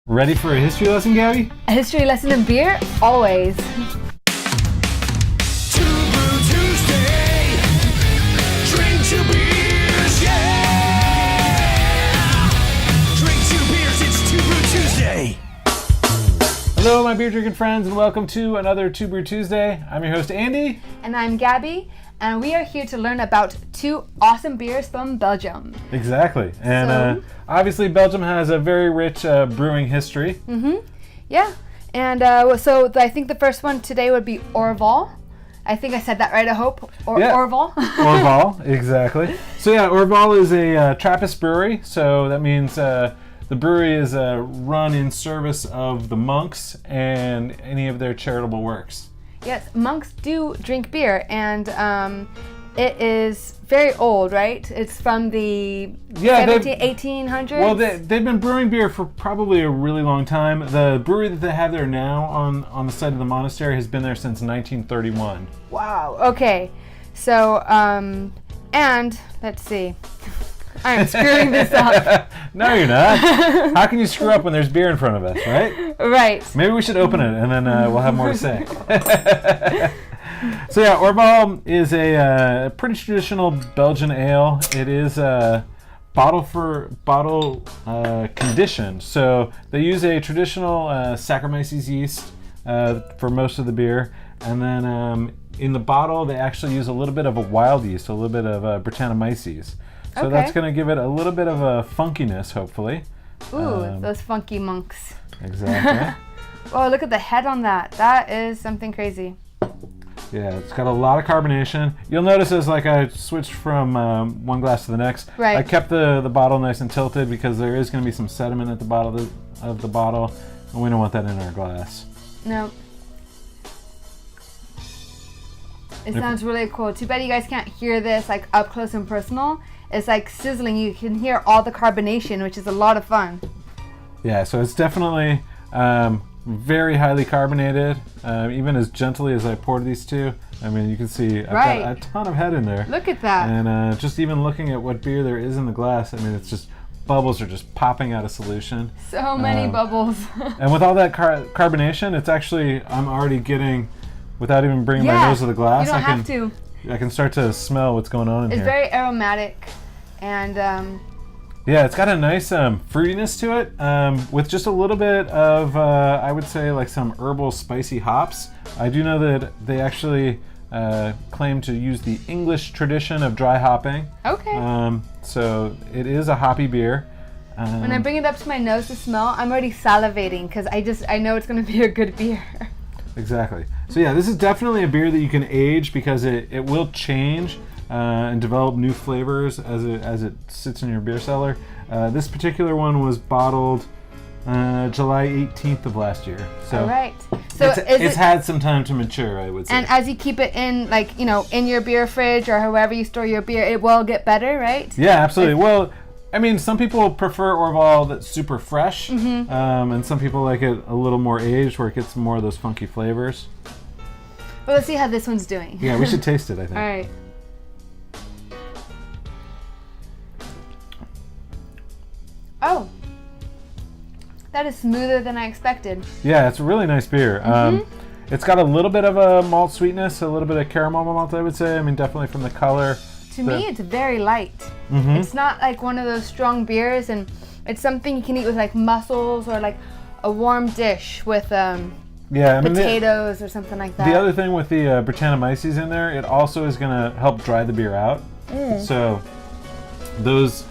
Ready for a history lesson, Gabby? A history lesson in beer? Always. Hello, my beer drinking friends, and welcome to another Two Brew Tuesday. I'm your host, Andy. And I'm Gabby, and we are here to learn about two awesome beers from Belgium. Exactly. And obviously, Belgium has a very rich brewing history. Mm-hmm. Yeah. And so I think the first one today would be Orbel. I think I said that right, I hope. Orbel. Orbel, exactly. So yeah, Orbel is a Trappist brewery, so that means the brewery is run in service of the monks and any of their charitable works. Yes, monks do drink beer, and it is very old, right? It's from the 1800s? Well, they've been brewing beer for probably a really long time. The brewery that they have there now on the site of the monastery has been there since 1931. Wow, okay. So, and let's see. I am screwing this up. No, you're not. How can you screw up when there's beer in front of us, right? Right. Maybe we should open it and then we'll have more to say. So yeah, Orbel is a pretty traditional Belgian ale. It is bottle conditioned. So they use a traditional Saccharomyces yeast for most of the beer. And then in the bottle, they actually use a little bit of a wild yeast, a little bit of Brettanomyces. So that's going to give it a little bit of a funkiness, hopefully. Ooh, those funky monks. Exactly. Oh, look at the head on that. That is something crazy. Yeah, it's got a lot of carbonation. You'll notice as I switched from one glass to the next, right. I kept the bottle nice and tilted because there is going to be some sediment at the bottom of the bottle, and we don't want that in our glass. No. It sounds really cool. Too bad you guys can't hear this up close and personal. It's sizzling. You can hear all the carbonation, which is a lot of fun. Yeah, so it's definitely very highly carbonated. Even as gently as I poured these two, I mean, you can see I've got a ton of head in there. Look at that. And just even looking at what beer there is in the glass, I mean, it's just bubbles are just popping out of solution. So many bubbles. And with all that carbonation, it's actually, I'm already getting, without even bringing my nose to the glass, you don't have to. I can start to smell what's going on in here. It's very aromatic, and yeah, it's got a nice fruitiness to it, with just a little bit of, I would say, some herbal spicy hops. I do know that they actually claim to use the English tradition of dry hopping. Okay. So it is a hoppy beer. When I bring it up to my nose to smell, I'm already salivating because I know it's going to be a good beer. Exactly. So yeah, this is definitely a beer that you can age because it will change and develop new flavors as it sits in your beer cellar. This particular one was bottled July 18th of last year. So all right. So it's had some time to mature, I would say. And as you keep it in, in your beer fridge or however you store your beer, it will get better, right? Yeah, absolutely. Well, I mean, some people prefer Orbel that's super fresh, and some people like it a little more aged where it gets more of those funky flavors. Well, let's see how this one's doing. Yeah, we should taste it, I think. All right. Oh, that is smoother than I expected. Yeah, it's a really nice beer. It's got a little bit of a malt sweetness, a little bit of caramel malt, I would say. I mean, definitely from the color. To me, it's very light. It's not like one of those strong beers, and it's something you can eat with mussels or a warm dish with potatoes or something like that. The other thing with the Brettanomyces in there, it also is going to help dry the beer out. So those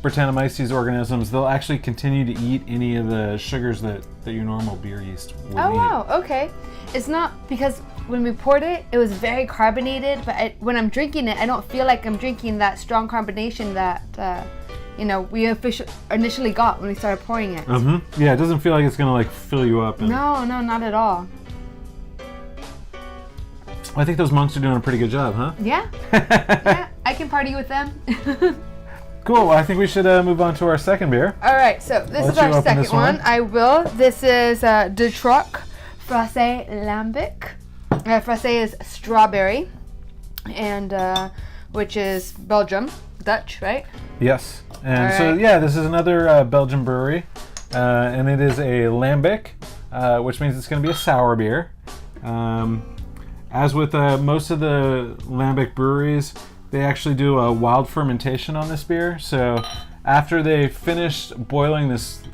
Brettanomyces organisms, they'll actually continue to eat any of the sugars that your normal beer yeast would eat. Oh, wow. Okay. It's not because when we poured it, it was very carbonated, but when I'm drinking it, I don't feel like I'm drinking that strong carbonation that we initially got when we started pouring it. Yeah, it doesn't feel like it's gonna fill you up. No, not at all. I think those monks are doing a pretty good job, huh? Yeah. Yeah, I can party with them. Cool. Well, I think we should move on to our second beer. All right, so this is our second one. I will. This is the Truc Brass Lambic. Fraise is strawberry, and which is Belgium, Dutch, right? Yes. And so, yeah, this is another Belgian brewery. and it is a lambic, which means it's going to be a sour beer. As with most of the lambic breweries, they actually do a wild fermentation on this beer. So after they finish boiling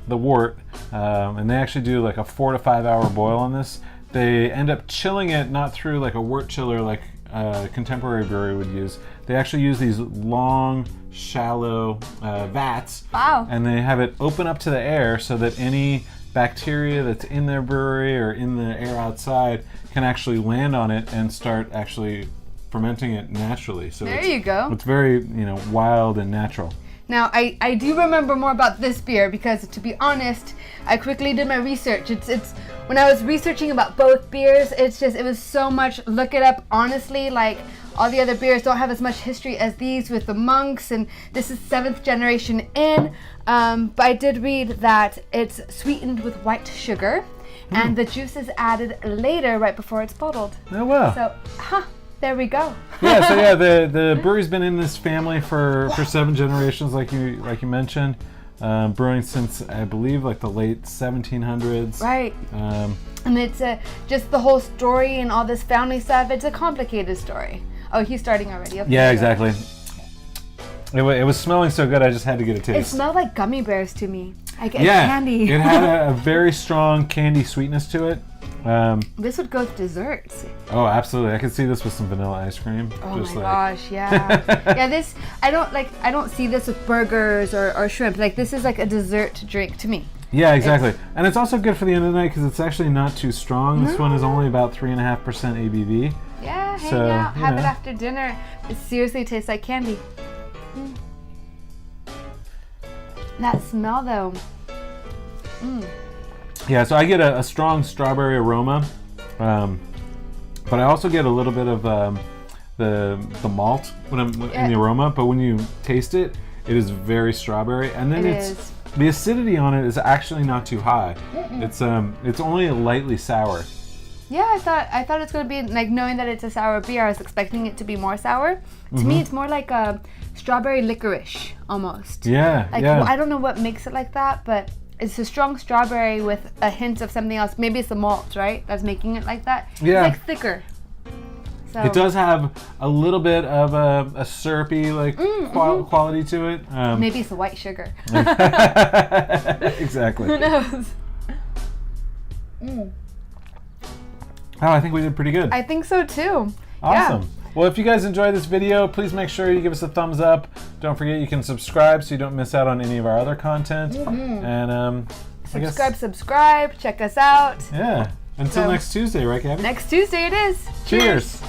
the wort, and they actually do like a 4 to 5 hour boil on this, they end up chilling it, not through like a wort chiller like a contemporary brewery would use. They actually use these long, shallow vats. Wow. And they have it open up to the air so that any bacteria that's in their brewery or in the air outside can actually land on it and start actually fermenting it naturally. So there you go. It's very, wild and natural. Now, I do remember more about this beer because, to be honest, I quickly did my research. It's when I was researching about both beers, it was so much, look it up honestly, like all the other beers don't have as much history as these with the monks, and this is 7th generation in, but I did read that it's sweetened with white sugar, and the juice is added later, right before it's bottled. Oh, wow. So, there we go. The brewery's been in this family for 7 generations, like you mentioned, brewing since I believe like the late 1700s. Right. And it's just the whole story and all this family stuff. It's a complicated story. Oh, he's starting already. Okay, yeah, exactly. It was smelling so good, I just had to get a taste. It smelled like gummy bears to me. Like candy. It had a very strong candy sweetness to it. This would go with desserts. Oh, absolutely! I could see this with some vanilla ice cream. Oh my gosh, yeah, yeah. This I don't see this with burgers or shrimp. Like this is like a dessert drink to me. Yeah, exactly. And it's also good for the end of the night because it's actually not too strong. This one is only about 3.5% ABV. Yeah, hang out, have it after dinner. It seriously tastes like candy. That smell though. Yeah, so I get a strong strawberry aroma, but I also get a little bit of the malt when I'm in the aroma. But when you taste it, it is very strawberry, and then the acidity on it is actually not too high. It's only lightly sour. Yeah, I thought it's gonna be like, knowing that it's a sour beer, I was expecting it to be more sour. To me, it's more like a strawberry licorice almost. Yeah, Well, I don't know what makes it like that, but it's a strong strawberry with a hint of something else. Maybe it's the malt, right? That's making it like that. Yeah. It's like thicker. So. It does have a little bit of a syrupy quality to it. Maybe it's the white sugar. Exactly. Who knows? Oh, I think we did pretty good. I think so too. Awesome. Yeah. Well, if you guys enjoyed this video, please make sure you give us a thumbs up. Don't forget you can subscribe so you don't miss out on any of our other content. And subscribe, check us out. Yeah. Until next Tuesday, right, Gabby? Next Tuesday it is. Cheers.